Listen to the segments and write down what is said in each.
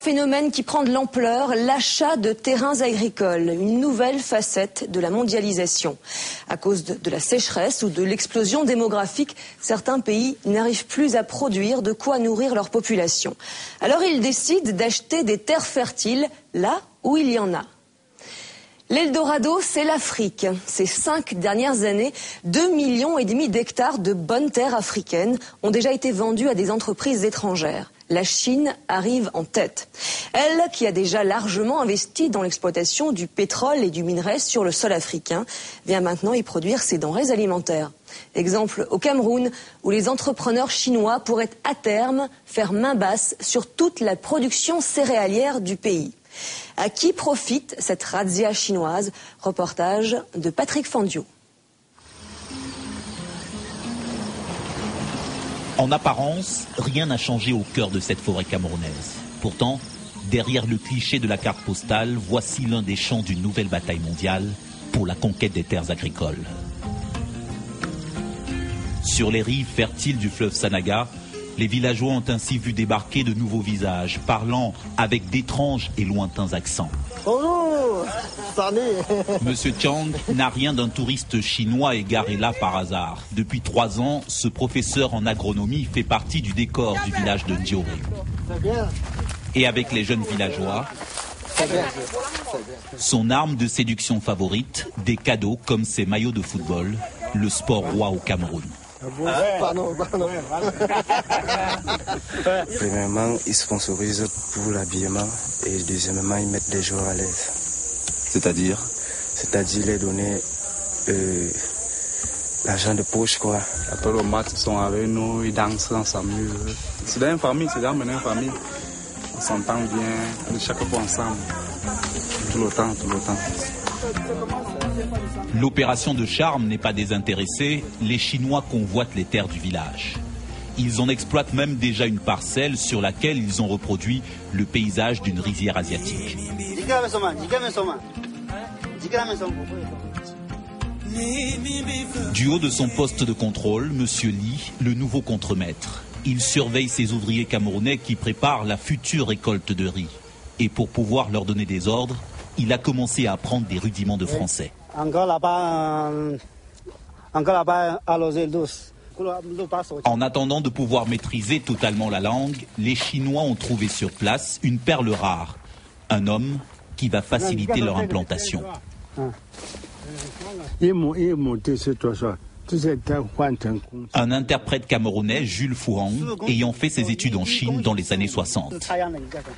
Phénomène qui prend de l'ampleur, l'achat de terrains agricoles, une nouvelle facette de la mondialisation. À cause de la sécheresse ou de l'explosion démographique, certains pays n'arrivent plus à produire de quoi nourrir leur population. Alors ils décident d'acheter des terres fertiles là où il y en a. L'Eldorado, c'est l'Afrique. Ces 5 dernières années, 2,5 millions d'hectares de bonnes terres africaines ont déjà été vendus à des entreprises étrangères. La Chine arrive en tête. Elle, qui a déjà largement investi dans l'exploitation du pétrole et du minerai sur le sol africain, vient maintenant y produire ses denrées alimentaires. Exemple au Cameroun, où les entrepreneurs chinois pourraient à terme faire main basse sur toute la production céréalière du pays. À qui profite cette razzia chinoise? Reportage de Patrick Fandiou. En apparence, rien n'a changé au cœur de cette forêt camerounaise. Pourtant, derrière le cliché de la carte postale, voici l'un des champs d'une nouvelle bataille mondiale pour la conquête des terres agricoles. Sur les rives fertiles du fleuve Sanaga, les villageois ont ainsi vu débarquer de nouveaux visages, parlant avec d'étranges et lointains accents. Bonjour, salut. Monsieur Chang n'a rien d'un touriste chinois égaré là par hasard. Depuis 3 ans, ce professeur en agronomie fait partie du décor du village de Ndioré. Et avec les jeunes villageois, son arme de séduction favorite, des cadeaux comme ses maillots de football, le sport roi au Cameroun. Premièrement, ils sponsorisent pour l'habillement et deuxièmement, ils mettent les joueurs à l'aise. C'est-à-dire les donner l'argent de poche, quoi. Après le match, ils sont avec nous, ils dansent, on s'amuse. C'est dans une famille, c'est dans une famille. On s'entend bien, chaque fois ensemble. Tout le temps. L'opération de charme n'est pas désintéressée, les Chinois convoitent les terres du village. Ils en exploitent même déjà une parcelle sur laquelle ils ont reproduit le paysage d'une rizière asiatique. Du haut de son poste de contrôle, M. Li, le nouveau contremaître, il surveille ses ouvriers camerounais qui préparent la future récolte de riz. Et pour pouvoir leur donner des ordres, il a commencé à apprendre des rudiments de français. En attendant de pouvoir maîtriser totalement la langue, les Chinois ont trouvé sur place une perle rare, un homme qui va faciliter leur implantation. Un interprète camerounais, Jules Fouhang, ayant fait ses études en Chine dans les années 60.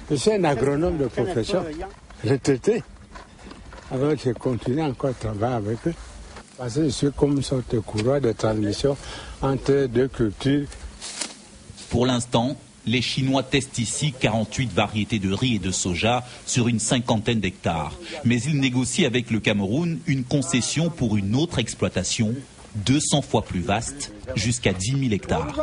Je suis un agronome de profession, retraité. Alors j'ai continué encore à travailler avec eux. Parce que je suis comme une sorte de courroie de transmission entre deux cultures. Pour l'instant, les Chinois testent ici 48 variétés de riz et de soja sur une 50aine d'hectares. Mais ils négocient avec le Cameroun une concession pour une autre exploitation 200 fois plus vaste, jusqu'à 10 000 hectares.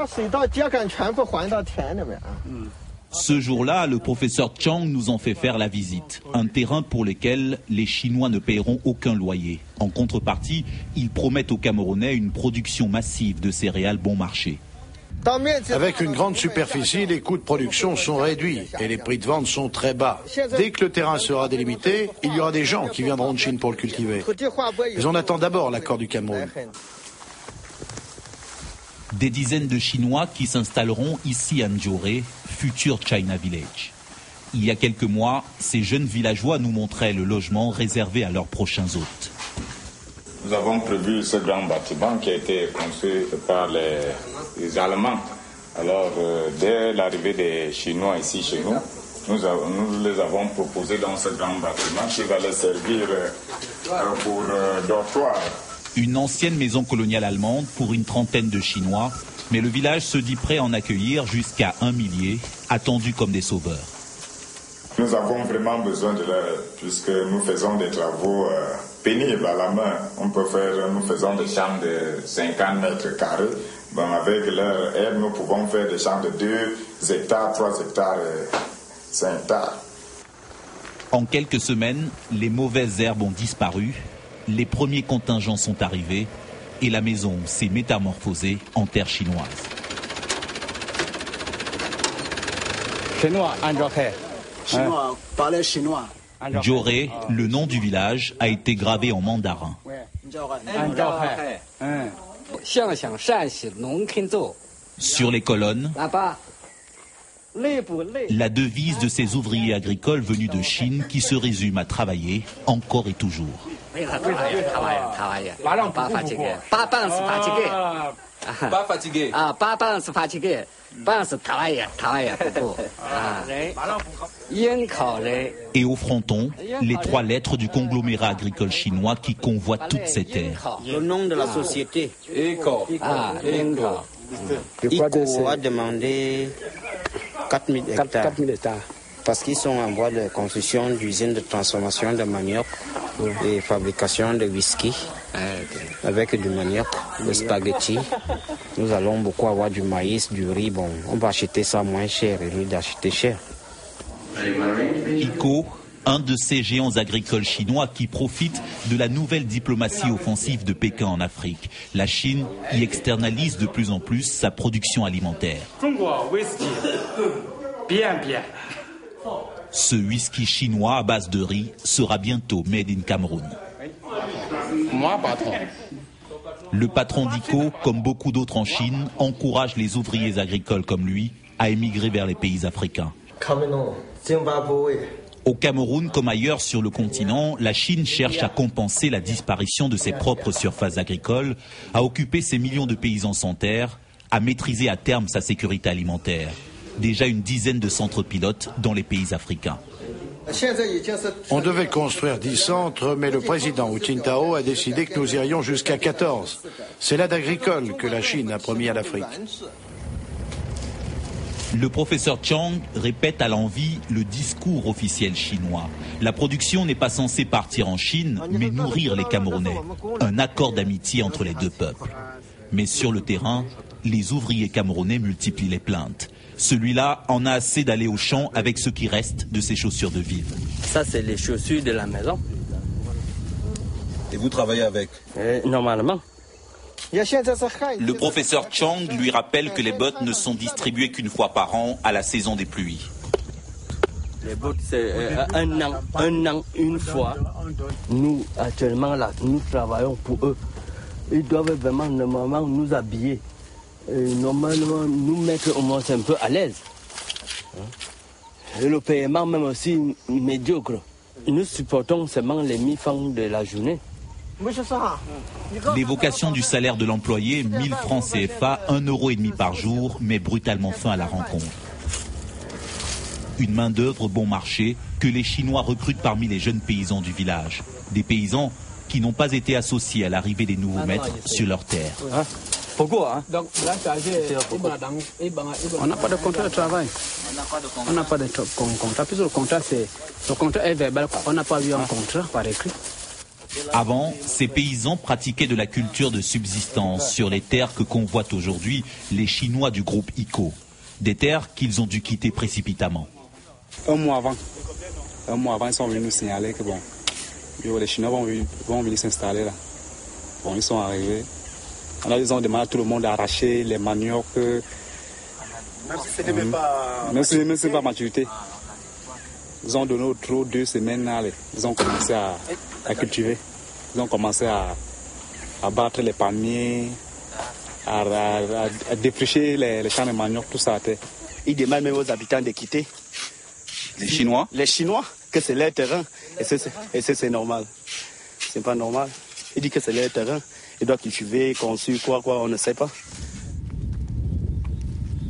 Ce jour-là, le professeur Chang nous en fait faire la visite. Un terrain pour lequel les Chinois ne paieront aucun loyer. En contrepartie, ils promettent aux Camerounais une production massive de céréales bon marché. Avec une grande superficie, les coûts de production sont réduits et les prix de vente sont très bas. Dès que le terrain sera délimité, il y aura des gens qui viendront de Chine pour le cultiver. Mais on attend d'abord l'accord du Cameroun. Des dizaines de Chinois qui s'installeront ici à Ndioré, futur China Village. Il y a quelques mois, ces jeunes villageois nous montraient le logement réservé à leurs prochains hôtes. Nous avons prévu ce grand bâtiment qui a été construit par les Allemands. Alors, dès l'arrivée des Chinois ici chez nous, nous les avons proposé dans ce grand bâtiment qui va les servir pour dortoir. Une ancienne maison coloniale allemande pour une trentaine de Chinois, mais le village se dit prêt à en accueillir jusqu'à 1 millier, attendus comme des sauveurs. Nous avons vraiment besoin de l'aide, puisque nous faisons des travaux pénibles à la main. Nous faisons des champs de 50 mètres carrés. Bon, avec leur aide, nous pouvons faire des champs de 2 hectares, 3 hectares, 5 hectares. En quelques semaines, les mauvaises herbes ont disparu. Les premiers contingents sont arrivés et la maison s'est métamorphosée en terre chinoise. Chinois, Chinois, parler chinois. Dioré, le nom du village, a été gravé en mandarin. Sur les colonnes, la devise de ces ouvriers agricoles venus de Chine qui se résume à travailler encore et toujours. Pas fatigué. Et au fronton, les 3 lettres du conglomérat agricole chinois qui convoit toutes ces terres. Le nom de la société. Éco. ICO a demandé 4000 hectares. Parce qu'ils sont en voie de construction d'usines de transformation de manioc et fabrication de whisky avec du manioc, de spaghetti. Nous allons beaucoup avoir du maïs, du riz. Bon, on va acheter ça moins cher et lui d'acheter cher. ICO, un de ces géants agricoles chinois qui profitent de la nouvelle diplomatie offensive de Pékin en Afrique. La Chine y externalise de plus en plus sa production alimentaire. Ce whisky chinois à base de riz sera bientôt made in Cameroun. Moi, patron. Le patron d'ICO, comme beaucoup d'autres en Chine, encourage les ouvriers agricoles comme lui à émigrer vers les pays africains. Au Cameroun, comme ailleurs sur le continent, la Chine cherche à compenser la disparition de ses propres surfaces agricoles, à occuper ses millions de paysans sans terre, à maîtriser à terme sa sécurité alimentaire. Déjà une dizaine de centres pilotes dans les pays africains. On devait construire 10 centres, mais le président Hu Jintao a décidé que nous irions jusqu'à 14. C'est l'aide agricole que la Chine a promis à l'Afrique. Le professeur Chang répète à l'envi le discours officiel chinois. La production n'est pas censée partir en Chine, mais nourrir les Camerounais. Un accord d'amitié entre les deux peuples. Mais sur le terrain, les ouvriers camerounais multiplient les plaintes. Celui-là en a assez d'aller au champ avec ce qui reste de ses chaussures de vivre. Ça, c'est les chaussures de la maison. Et vous travaillez avec? Normalement. Le professeur Chang lui rappelle que les bottes ne sont distribuées qu'une fois par an à la saison des pluies. Les bottes, c'est un an, une fois. Nous, actuellement, là, nous travaillons pour eux. Ils doivent vraiment, normalement, nous habiller. Et normalement, nous mettre au moins un peu à l'aise. Et le paiement, même aussi, médiocre. Nous supportons seulement les 1000 francs de la journée. L'évocation du salaire de l'employé, 1000 francs CFA, 1,5 € par jour, met brutalement fin à la rencontre. Une main-d'œuvre bon marché que les Chinois recrutent parmi les jeunes paysans du village. Des paysans qui n'ont pas été associés à l'arrivée des nouveaux maîtres sur leurs terres. Pourquoi Donc là, on n'a pas de contrat de travail. On n'a pas de contrat. Puisque le contrat est verbal. On n'a pas eu un contrat par écrit. Avant, ces paysans pratiquaient de la culture de subsistance sur les terres que convoitent aujourd'hui les Chinois du groupe ICO. Des terres qu'ils ont dû quitter précipitamment. Un mois avant, ils sont venus nous signaler que les Chinois vont venir s'installer là. Bon, ils sont arrivés. Alors, ils ont demandé à tout le monde d'arracher les maniocs. Même si ce n'est pas maturité. Ils ont donné au trop 2 semaines. Ils ont commencé à cultiver. Ils ont commencé à battre les palmiers, à défricher les champs de manioc, tout ça à terre. Ils demandent même aux habitants de quitter. Les Chinois? Les Chinois, que c'est leur terrain. Et c'est normal. C'est pas normal. Ils disent que c'est leur terrain. Ils doivent cultiver, construire, quoi, on ne sait pas.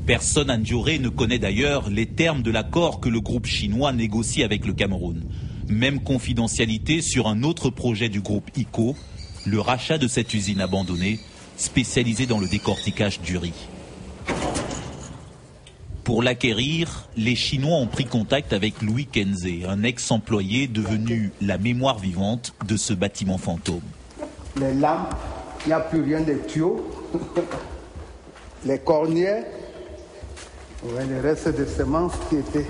Personne à Ndioré ne connaît d'ailleurs les termes de l'accord que le groupe chinois négocie avec le Cameroun. Même confidentialité sur un autre projet du groupe ICO, le rachat de cette usine abandonnée, spécialisée dans le décortiquage du riz. Pour l'acquérir, les Chinois ont pris contact avec Louis Kenze, un ex-employé devenu la mémoire vivante de ce bâtiment fantôme. Les lampes, il n'y a plus rien de tuyaux, les cornières, les restes de semences qui étaient.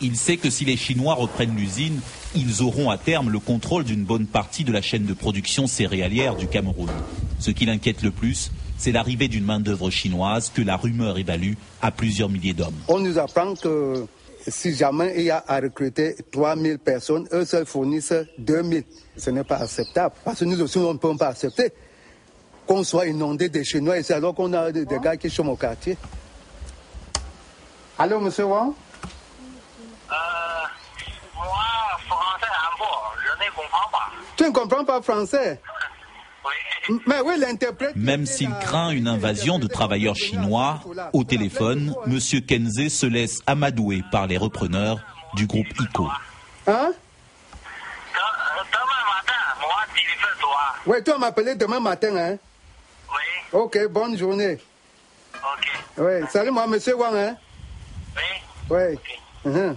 Il sait que si les Chinois reprennent l'usine, ils auront à terme le contrôle d'une bonne partie de la chaîne de production céréalière du Cameroun. Ce qui l'inquiète le plus, c'est l'arrivée d'une main-d'œuvre chinoise que la rumeur évalue à plusieurs milliers d'hommes. On nous apprend qu'il si jamais il y a à recruter 3000 personnes, eux seuls fournissent 2000. Ce n'est pas acceptable. Parce que nous aussi, on ne peut pas accepter qu'on soit inondé de Chinois ici alors qu'on a des gars qui sont au quartier. Allô, monsieur Wang? Moi, français un peu, je ne comprends pas. Tu ne comprends pas français? Oui. Mais oui, l'interprète... Même s'il craint une invasion de travailleurs chinois, au téléphone, M. Kenze se laisse amadouer par les repreneurs du groupe ICO. Hein? Demain matin, moi, téléphone toi. Oui, tu vas m'appeler demain matin, hein? Oui. Ok, bonne journée. Ok. Oui, salut moi, monsieur Wang, hein? Oui. Oui. Okay.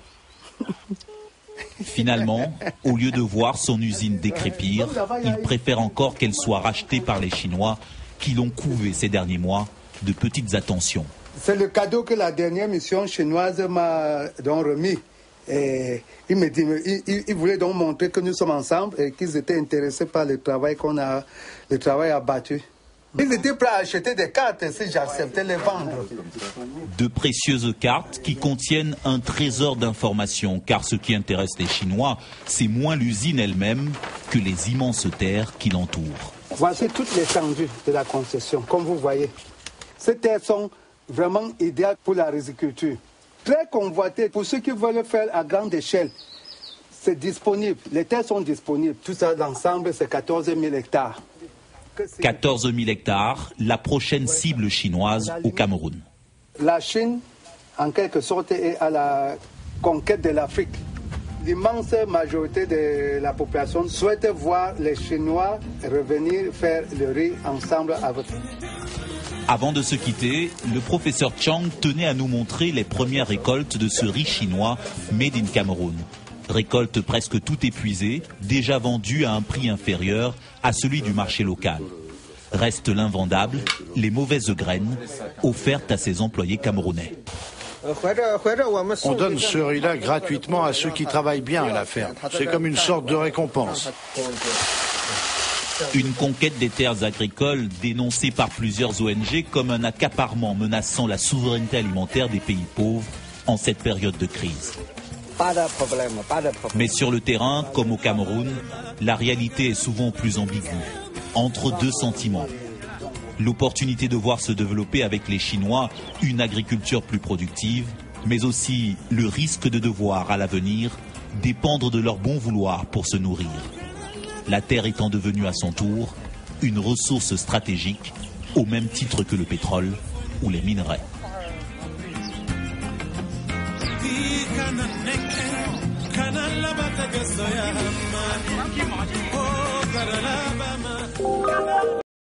Finalement, au lieu de voir son usine décrépir, il préfère encore qu'elle soit rachetée par les Chinois qui l'ont couvé ces derniers mois de petites attentions. C'est le cadeau que la dernière mission chinoise m'a remis. Et il voulait donc montrer que nous sommes ensemble et qu'ils étaient intéressés par le travail le travail abattu. Ils étaient prêts à acheter des cartes si j'acceptais les vendre. De précieuses cartes qui contiennent un trésor d'informations, car ce qui intéresse les Chinois, c'est moins l'usine elle-même que les immenses terres qui l'entourent. Voici toute l'étendue de la concession, comme vous voyez. Ces terres sont vraiment idéales pour la riziculture. Très convoitées pour ceux qui veulent faire à grande échelle. C'est disponible, les terres sont disponibles. Tout ça, l'ensemble, c'est 14 000 hectares. 14 000 hectares, la prochaine cible chinoise au Cameroun. La Chine, en quelque sorte, est à la conquête de l'Afrique. L'immense majorité de la population souhaite voir les Chinois revenir faire le riz ensemble avec eux. Avant de se quitter, le professeur Chang tenait à nous montrer les premières récoltes de ce riz chinois made in Cameroun. Récolte presque tout épuisée, déjà vendue à un prix inférieur à celui du marché local. Reste l'invendable, les mauvaises graines offertes à ses employés camerounais. On donne ce riz-là gratuitement à ceux qui travaillent bien à la ferme. C'est comme une sorte de récompense. Une conquête des terres agricoles dénoncée par plusieurs ONG comme un accaparement menaçant la souveraineté alimentaire des pays pauvres en cette période de crise. Pas de problème, pas de problème. Mais sur le terrain, comme au Cameroun, la réalité est souvent plus ambiguë, entre deux sentiments. L'opportunité de voir se développer avec les Chinois une agriculture plus productive, mais aussi le risque de devoir, à l'avenir, dépendre de leur bon vouloir pour se nourrir. La terre étant devenue à son tour une ressource stratégique, au même titre que le pétrole ou les minerais. Kana labata gasoya, oh,